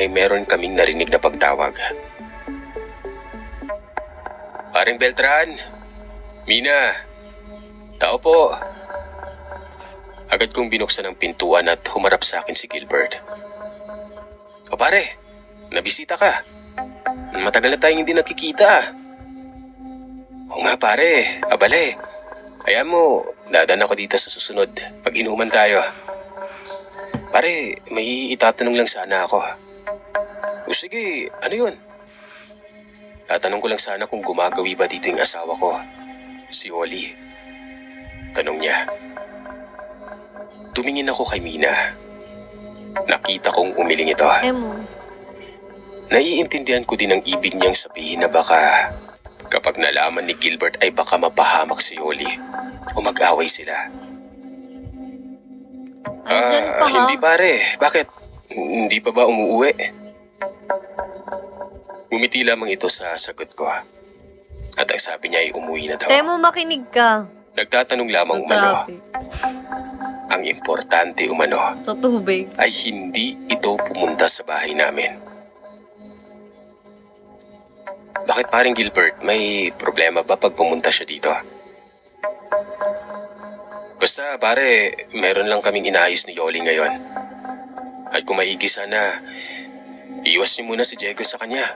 ay meron kaming narinig na pagtawag. Paring Beltran! Mina! Tao po! Agad kong binuksan ang pintuan at humarap sa akin si Gilbert. O pare, nabisita ka. Matagal na tayong hindi nakikita. O nga pare, abale. Hayaan mo, dadan ako dito sa susunod. Pag-inuman tayo. Pare, may itatanong lang sana ako. O sige, ano yun? Tatanong ko lang sana kung gumagawi ba dito yung asawa ko, si Oli. Tanong niya. Tumingin ako kay Mina. Nakita kong umiling ito. Naiintindihan ko din ang ibig niyang sabihin na baka kapag nalaman ni Gilbert ay baka mapahamak si Oli o mag-away sila. Hindi pare. Bakit? Hindi pa ba umuuwi? Ngumiti lamang ito sa sagot ko. At ang sabi niya ay umuwi na daw. Temo, makinig ka. Nagtatanong lamang umano. Ang importante umano Sa tubig. ay hindi ito pumunta sa bahay namin. Bakit paring Gilbert? May problema ba pag pumunta siya dito? Basta pare, meron lang kaming inaayos ni Yoli ngayon. At kung maigi sana, iwas niyo muna si Diego sa kanya.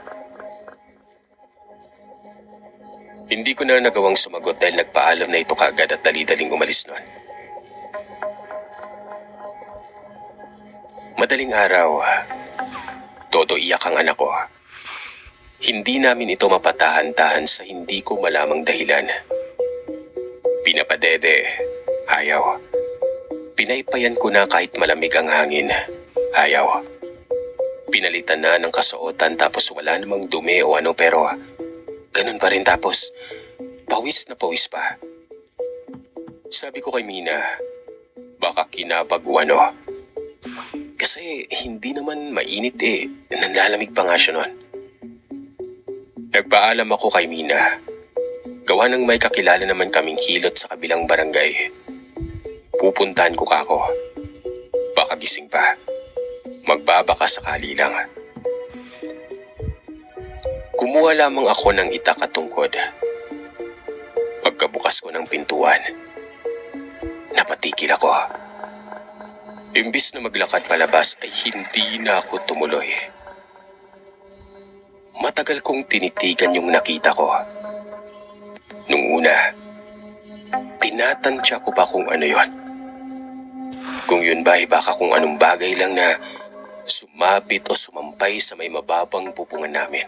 Hindi ko na nagawang sumagot dahil nagpaalam na ito kaagad at dali-daling umalis nun. Madaling araw, todo iyak ang anak ko. Hindi namin ito mapatahan-tahan sa hindi ko malamang dahilan. Pinapadede, ayaw. Pinaypayan ko na kahit malamig ang hangin, ayaw. Pinalitan na ng kasuotan tapos wala namang dumi o ano pero ganun pa rin tapos pawis na pawis pa. Sabi ko kay Mina, baka kinabag o ano. Kasi hindi naman mainit nanlalamig pa nga siya nun. Nagpaalam ako kay Mina. Gawa ng may kakilala naman kaming hilot sa kabilang barangay. Pupuntahan ko kako. Baka gising pa. Magbabaka sakali lang. Kumuha lamang ako ng itak at tungkod. Pagkabukas ko ng pintuan, napatikil ako. Imbis na maglakad palabas ay hindi na ako tumuloy. Matagal kong tinitigan yung nakita ko. Nung una, tinatansya ko pa kung ano yon. Kung yun ba ay baka kung anong bagay lang na sumapit o sumampay sa may mababang pupungan namin.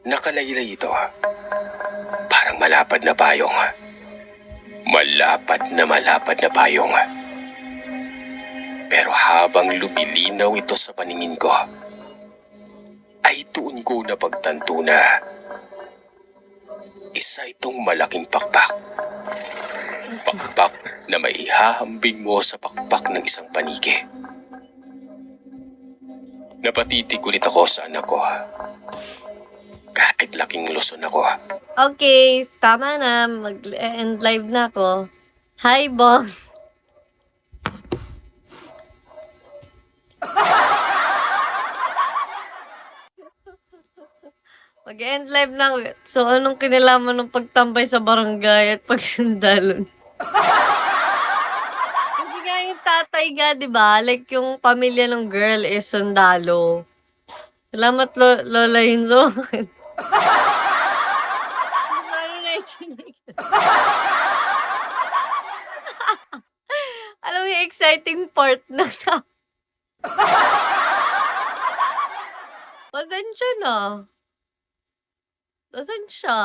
Nakalaylay ito. Parang malapad na payong. Malapad na payong. Pero habang lumilinaw ito sa paningin ko, ay doon ko napagtanto na isa itong malaking pakpak. Pakpak na maihahambing mo sa pakpak ng isang paniki. Napatitig ulit ako sa anak ko. Kahit laking luson ako. Okay, tama na. Mag-end live na ako. Hi, boss. Mag-end live na ako. So, anong kinalaman ng pagtambay sa barangay at pagsundalon? Hindi nga yung tatay nga, di ba? Like, yung pamilya ng girl is sundalo. Salamat, Lola Hinzo. Alam mo yung exciting part na Pasensya na. Nasaan siya?